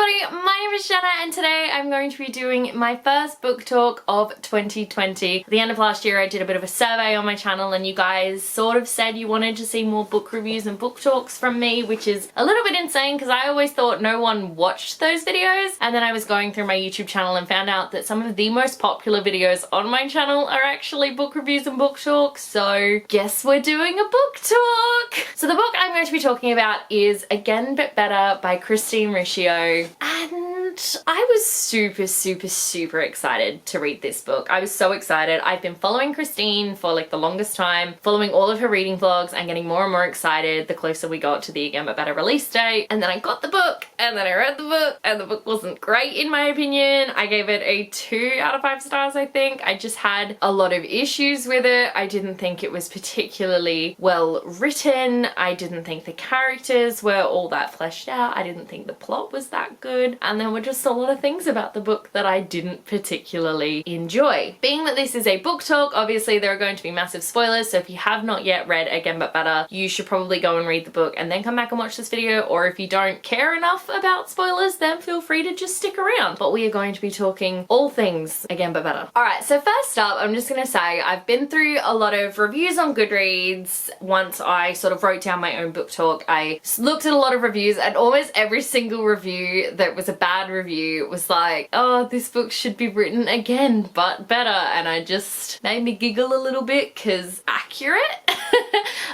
everybody, my name is Jenna and today I'm going to be doing my first book talk of 2020. At the end of last year I did a bit of a survey on my channel and you guys sort of said you wanted to see more book reviews and book talks from me, which is a little bit insane because I always thought no one watched those videos, and then I was going through my YouTube channel and found out that some of the most popular videos on my channel are actually book reviews and book talks, so guess we're doing a book talk! So the book I'm going to be talking about is Again But Better by Riccio, and I was super excited to read this book. I was so excited. I've been following Christine for like the longest time, following all of her reading vlogs and getting more and more excited the closer we got to the Again But Better release date. And then I got the book and then I read the book and the book wasn't great in my opinion. I gave it a 2 out of 5 stars, I think. I just had a lot of issues with it. I didn't think it was particularly well written. I didn't think the characters were all that fleshed out. I didn't think the plot was that good, and there were just a lot of things about the book that I didn't particularly enjoy. Being that this is a book talk, obviously there are going to be massive spoilers, so if you have not yet read Again But Better, you should probably go and read the book and then come back and watch this video, or if you don't care enough about spoilers, then feel free to just stick around. But we are going to be talking all things Again But Better. Alright, so first up, I'm just gonna say I've been through a lot of reviews on Goodreads. Once I sort of wrote down my own book talk, I looked at a lot of reviews and almost every single review that was a bad review was like, oh, this book should be written again but better, and I just made me giggle a little bit because accurate.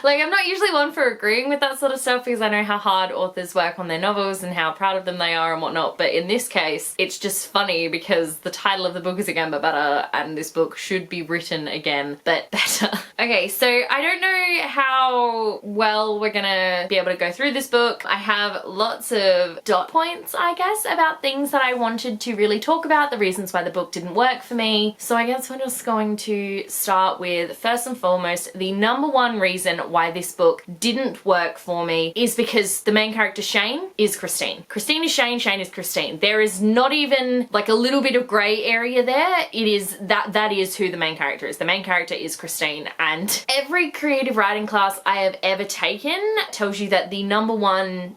Like, I'm not usually one for agreeing with that sort of stuff because I know how hard authors work on their novels and how proud of them they are and whatnot, but in this case it's just funny because the title of the book is Again But Better and this book should be written again but better. Okay, so I don't know how well we're gonna be able to go through this book. I have lots of dot points, I guess, about things that I wanted to really talk about, the reasons why the book didn't work for me. So I guess we're just going to start with, first and foremost, the number one reason why this book didn't work for me is because the main character Shane is Christine. Christine is Shane, Shane is Christine. There is not even like a little bit of grey area there. It is that is who the main character is. The main character is Christine, and every creative writing class I have ever taken tells you that the number one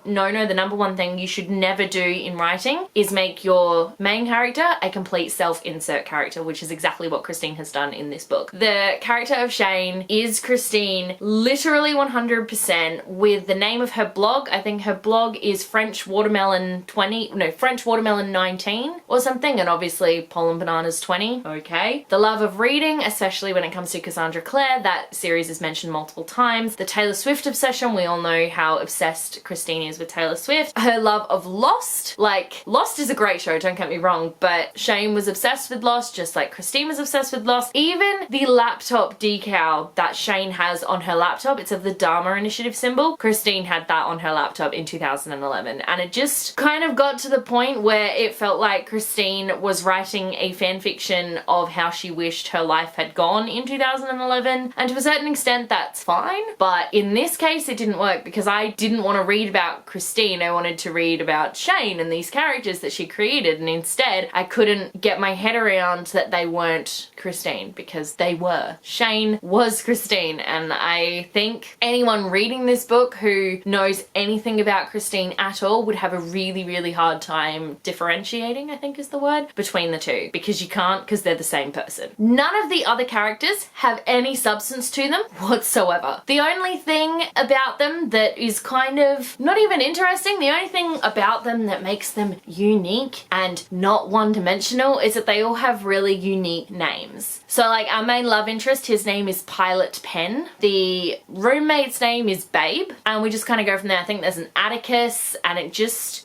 thing you should never do in writing is make your main character a complete self-insert character, which is exactly what Christine has done in this book. The character of Shane is Christine literally 100% with the name of her blog. I think her blog is French Watermelon 19 or something, and obviously Pollen Bananas 20, okay. The love of reading, especially when it comes to Cassandra Clare, that series is mentioned multiple times. The Taylor Swift obsession, we all know how obsessed Christine is with Taylor Swift. Her love of Lost, like Lost is a great show, don't get me wrong, but Shane was obsessed with Lost just like Christine was obsessed with Lost. Even the laptop decal that Shane has on her laptop, it's of the Dharma Initiative symbol, Christine had that on her laptop in 2011, and it just kind of got to the point where it felt like Christine was writing a fanfiction of how she wished her life had gone in 2011, and to a certain extent that's fine, but in this case it didn't work because I didn't want to read about Christine. I wanted to read about Shane and these characters that she created, and instead I couldn't get my head around that they weren't Christine because they were. Shane was Christine, and I think anyone reading this book who knows anything about Christine at all would have a really hard time differentiating, I think is the word, between the two, because you can't, because they're the same person. None of the other characters have any substance to them whatsoever. The only thing about them that is kind of not even interesting, the only thing about them that makes them unique and not one-dimensional is that they all have really unique names. So like our main love interest, his name is Pilot Pen. The roommate's name is Babe, and we just kind of go from there. I think there's an Atticus, and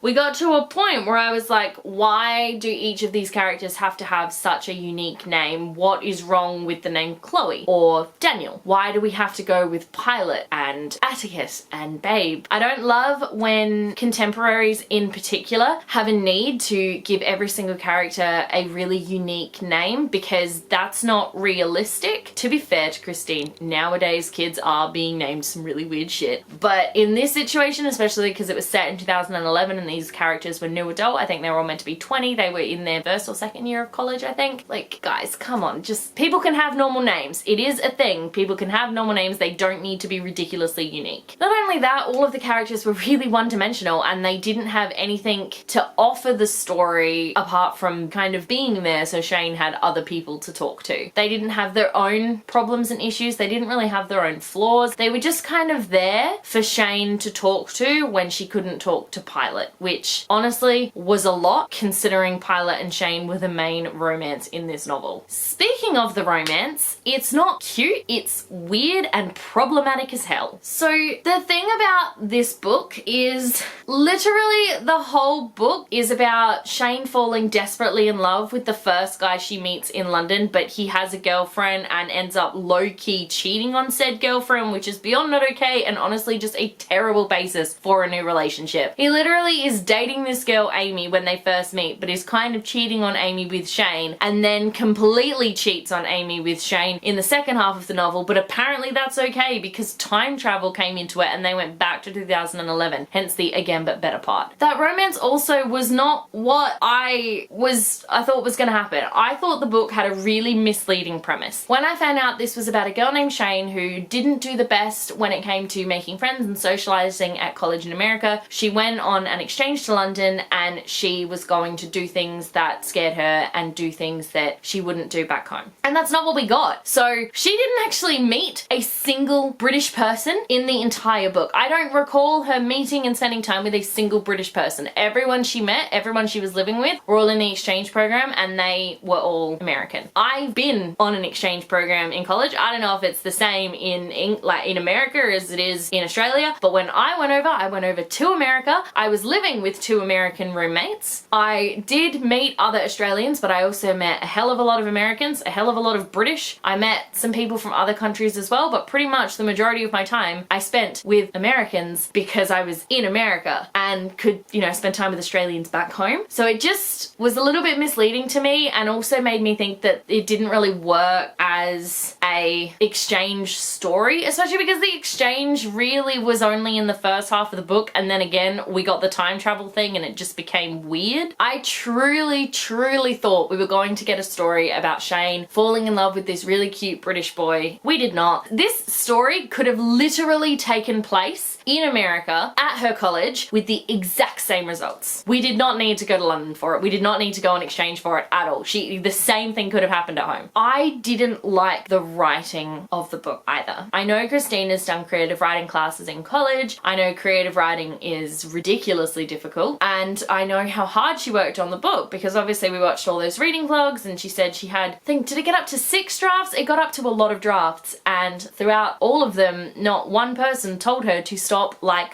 we got to a point where I was like, why do each of these characters have to have such a unique name? What is wrong with the name Chloe or Daniel? Why do we have to go with Pilot and Atticus and Babe? I don't love when contemporaries in particular have a need to give every single character a really unique name, because that's not realistic. To be fair to Christine, nowadays kids are being named some really weird shit, but in this situation, especially because it was set in 2011 and these characters were new adult, I think they were all meant to be 20, they were in their first or second year of college, I think. Like, guys, come on, just people can have normal names. It is a thing. People can have normal names. They don't need to be ridiculously unique. Not only that, all of the characters were really one-dimensional and they didn't have anything to offer offer the story apart from kind of being there so Shane had other people to talk to. They didn't have their own problems and issues. They didn't really have their own flaws. They were just kind of there for Shane to talk to when she couldn't talk to Pilot, which honestly was a lot considering Pilot and Shane were the main romance in this novel. Speaking of the romance, it's not cute, it's weird and problematic as hell. So the thing about this book is literally the whole book is about Shane falling desperately in love with the first guy she meets in London, but he has a girlfriend and ends up low-key cheating on said girlfriend, which is beyond not okay and honestly just a terrible basis for a new relationship. He literally is dating this girl Amy when they first meet, but is kind of cheating on Amy with Shane, and then completely cheats on Amy with Shane in the second half of the novel, but apparently that's okay because time travel came into it and they went back to 2011, hence the again but better part. That romance also was not what I thought was gonna happen. I thought the book had a really misleading premise. When I found out this was about a girl named Shane who didn't do the best when it came to making friends and socializing at college in America, she went on an exchange to London and she was going to do things that scared her and do things that she wouldn't do back home. And that's not what we got. So she didn't actually meet a single British person in the entire book. I don't recall her meeting and spending time with a single British person. Everyone she met, everyone she was living with, were all in the exchange program and they were all American. I've been on an exchange program in college. I don't know if it's the same in America as it is in Australia, but when I went over to America. I was living with 2 American roommates. I did meet other Australians, but I also met a hell of a lot of Americans, a hell of a lot of British. I met some people from other countries as well, but pretty much the majority of my time I spent with Americans because I was in America and could, you know, spend time with Australians back home. So it just was a little bit misleading to me and also made me think that it didn't really work as a exchange story, especially because the exchange really was only in the first half of the book and then again we got the time travel thing and it just became weird. I truly thought we were going to get a story about Shane falling in love with this really cute British boy. We did not. This story could have literally taken place in America at her college with the exact same results. We did not need to go to London for it. We did not need to go on exchange for it at all. The same thing could have happened at home. I didn't like the writing of the book either. I know Christina's done creative writing classes in college. I know creative writing is ridiculously difficult and I know how hard she worked on the book because obviously we watched all those reading vlogs and she said she had, did it get up to 6 drafts? It got up to a lot of drafts and throughout all of them, not one person told her to stop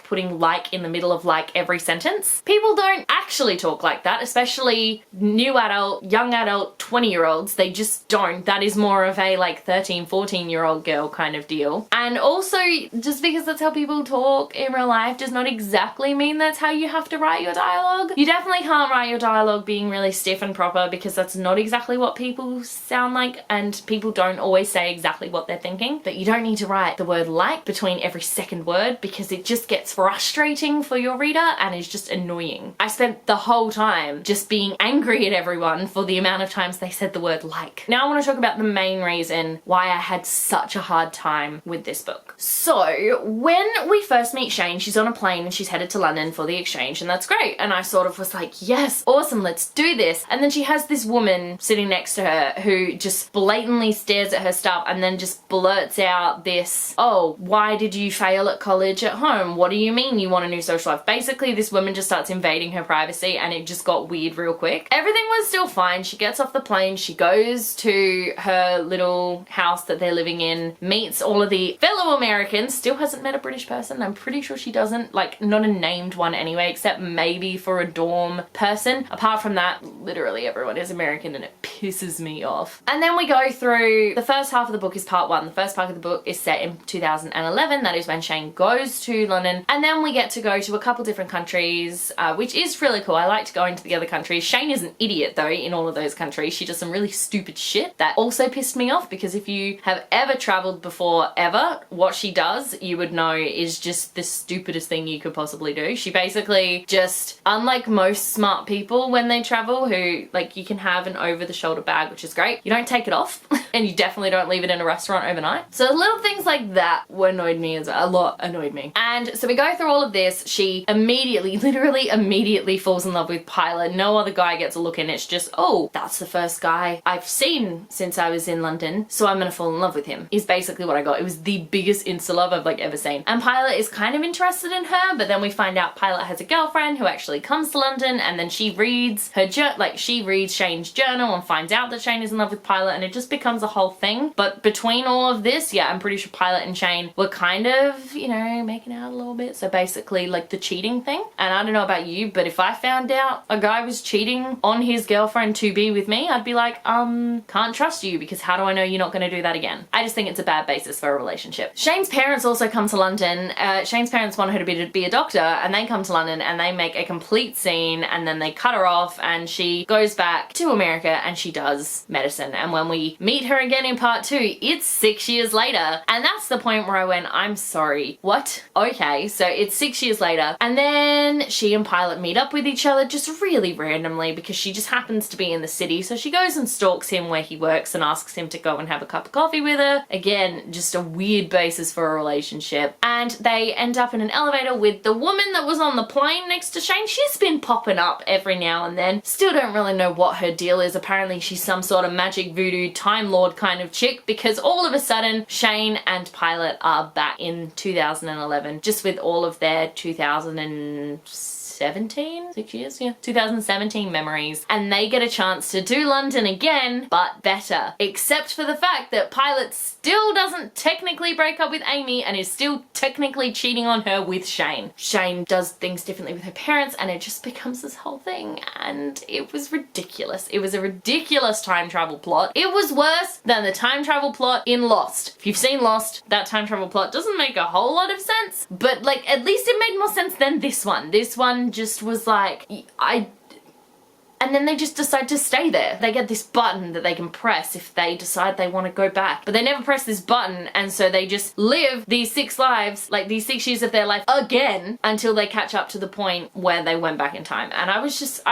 putting like in the middle of every sentence. People don't actually talk like that, especially new adult, young adult, 20-year-olds. They just don't. That is more of a 13, 14-year-old girl kind of deal. And also, just because that's how people talk in real life does not exactly mean that's how you have to write your dialogue. You definitely can't write your dialogue being really stiff and proper because that's not exactly what people sound like and people don't always say exactly what they're thinking. But you don't need to write the word like between every second word because it just gets frustrating for your reader and is just annoying. I spent the whole time just being angry at everyone for the amount of times they said the word like. Now I want to talk about the main reason why I had such a hard time with this book. So when we first meet Shane, she's on a plane and she's headed to London for the exchange and that's great. And I sort of was like, yes, awesome, let's do this. And then she has this woman sitting next to her who just blatantly stares at her stuff and then just blurts out this, oh, why did you fail at college at home? What do you mean you want a new social life? Basically, this woman just starts invading her privacy and it just got weird real quick. Everything was still fine. She gets off the plane, she goes to her little house that they're living in, meets all of the fellow Americans, still hasn't met a British person. I'm pretty sure she doesn't, not a named one anyway, except maybe for a dorm person. Apart from that, literally everyone is American and it pisses me off. And then we go through, the first half of the book is part 1. The first part of the book is set in 2011. That is when Shane goes to London. And then we get to go to a couple different countries, which is really cool. I liked going to the other countries. Shane is an idiot though in all of those countries. She does some really stupid shit that also pissed me off because if you have ever traveled before ever, what she does, you would know is just the stupidest thing you could possibly do. She basically just, unlike most smart people when they travel who, you can have an over-the-shoulder bag, which is great. You don't take it off and you definitely don't leave it in a restaurant overnight. So little things like that annoyed me a lot annoyed me. And so we go through all of this. She immediately, literally immediately falls in love with Pilot. No other guy gets a look in. It's just, oh, that's the first guy I've seen since I was in London, so I'm gonna fall in love with him, is basically what I got. It was the biggest insta love I've like ever seen. And Pilot is kind of interested in her, but then we find out Pilot has a girlfriend who actually comes to London, and then she reads her she reads Shane's journal and finds out that Shane is in love with Pilot, and it just becomes a whole thing. But between all of this, yeah, I'm pretty sure Pilot and Shane were kind of, you know, making out a little bit. So basically like the cheating thing. And I don't know about you, but if I found out a guy was cheating on his girlfriend to be with me, I'd be like, can't trust you, because how do I know you're not going to do that again? I just think it's a bad basis for a relationship. Shane's parents also come to London. Shane's parents want her to be a doctor, and they come to London and they make a complete scene, and then they cut her off and she goes back to America and she does medicine. And when we meet her again in part 2, it's 6 years later, and that's the point where I went, I'm sorry, what? Okay, so it's 6 years later, and then she and Pilot meet up with each other just really randomly because she just happens to be in the city. So she goes and stalks him where he works and asks him to go and have a cup of coffee with her. Again, just a weird basis for a relationship. And they end up in an elevator with the woman that was on the plane next to Shane. She's been popping up every now and then. Still don't really know what her deal is. Apparently she's some sort of magic voodoo time lord kind of chick, because all of a sudden Shane and Pilot are back in 2011, just with all of their 2017, 6 years, yeah, 2017 memories, and they get a chance to do London again, but better. Except for the fact that Pilot still doesn't technically break up with Amy and is still technically cheating on her with Shane. Shane does things differently with her parents, and it just becomes this whole thing, and it was ridiculous. It was a ridiculous time travel plot. It was worse than the time travel plot in Lost. If you've seen Lost, that time travel plot doesn't make a whole lot of sense, but like at least it made more sense than this one. This one just was like, and then they just decide to stay there. They get this button that they can press if they decide they want to go back. But they never press this button, and so they just live these 6 lives, like these 6 years of their life again, until they catch up to the point where they went back in time. And I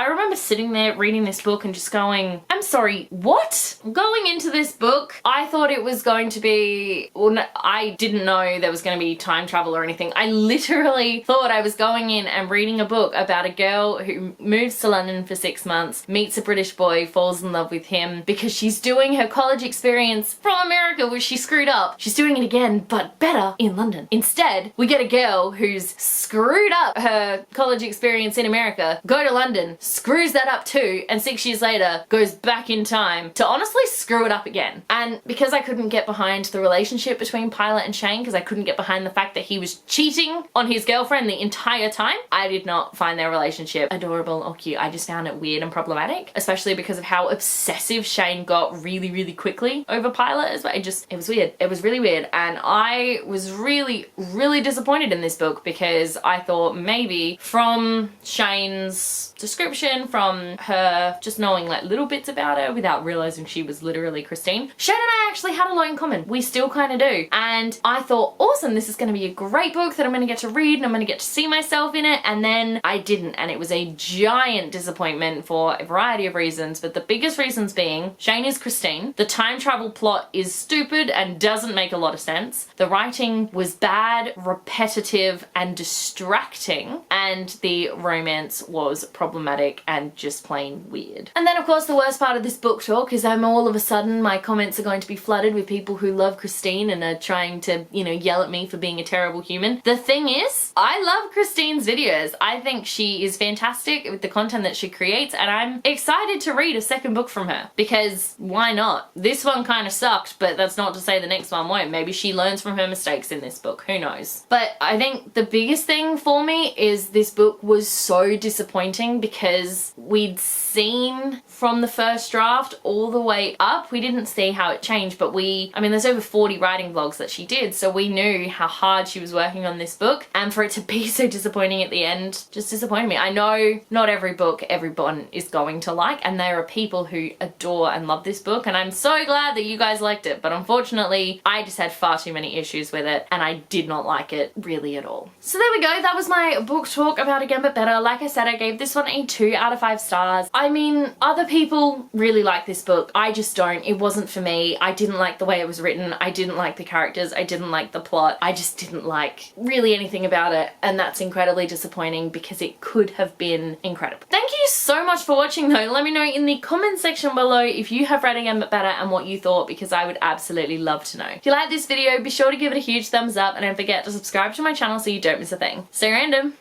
remember sitting there reading this book and just going, I'm sorry, what? Going into this book, I thought it was going to be, well, no, I didn't know there was going to be time travel or anything. I literally thought I was going in and reading a book about a girl who moves to London for 6 months, meets a British boy, falls in love with him because she's doing her college experience from America where she screwed up. She's doing it again, but better in London. Instead, we get a girl who's screwed up her college experience in America, go to London, screws that up too, and 6 years later goes back in time to honestly screw it up again. And because I couldn't get behind the relationship between Pilot and Shane, because I couldn't get behind the fact that he was cheating on his girlfriend the entire time, I did not find their relationship adorable or cute. I just found it weird and problematic, especially because of how obsessive Shane got really, really quickly over Pilot as well. It was weird. It was really weird, and I was really, really disappointed in this book because I thought maybe from Shane's description, from her just knowing like little bits about her without realizing she was literally Christine, Shane and I actually had a lot in common. We still kind of do. And I thought, awesome, this is going to be a great book that I'm going to get to read and I'm going to get to see myself in it. And then I didn't, and it was a giant disappointment for a variety of reasons, but the biggest reasons being Shane is Christine, the time travel plot is stupid and doesn't make a lot of sense, the writing was bad, repetitive, and distracting, and the romance was problematic and just plain weird. And then of course the worst part of this book talk is all of a sudden my comments are going to be flooded with people who love Christine and are trying to, you know, yell at me for being a terrible human. The thing is, I love Christine's videos. I think she is fantastic with the content that she creates, and I'm excited to read a second book from her because why not? This one kind of sucked, but that's not to say the next one won't. Maybe she learns from her mistakes in this book, who knows? But I think the biggest thing for me is this book was so disappointing because we'd seen from the first draft all the way up. We didn't see how it changed, but there's over 40 writing vlogs that she did, so we knew how hard she was working on this book, and for it to be so disappointing at the end just disappointed me. I know not every book everyone is going to like, and there are people who adore and love this book, and I'm so glad that you guys liked it, but unfortunately I just had far too many issues with it and I did not like it really at all. So there we go, that was my book talk about Again But Better. Like I said, I gave this one a 2 out of 5 stars. I mean, other people really like this book. I just don't. It wasn't for me. I didn't like the way it was written. I didn't like the characters. I didn't like the plot. I just didn't like really anything about it, and that's incredibly disappointing because it could have been incredible. Thank you so much for watching though. Let me know in the comment section below if you have read Again But Better and what you thought, because I would absolutely love to know. If you like this video, be sure to give it a huge thumbs up and don't forget to subscribe to my channel so you don't miss a thing. Stay random.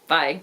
Bye.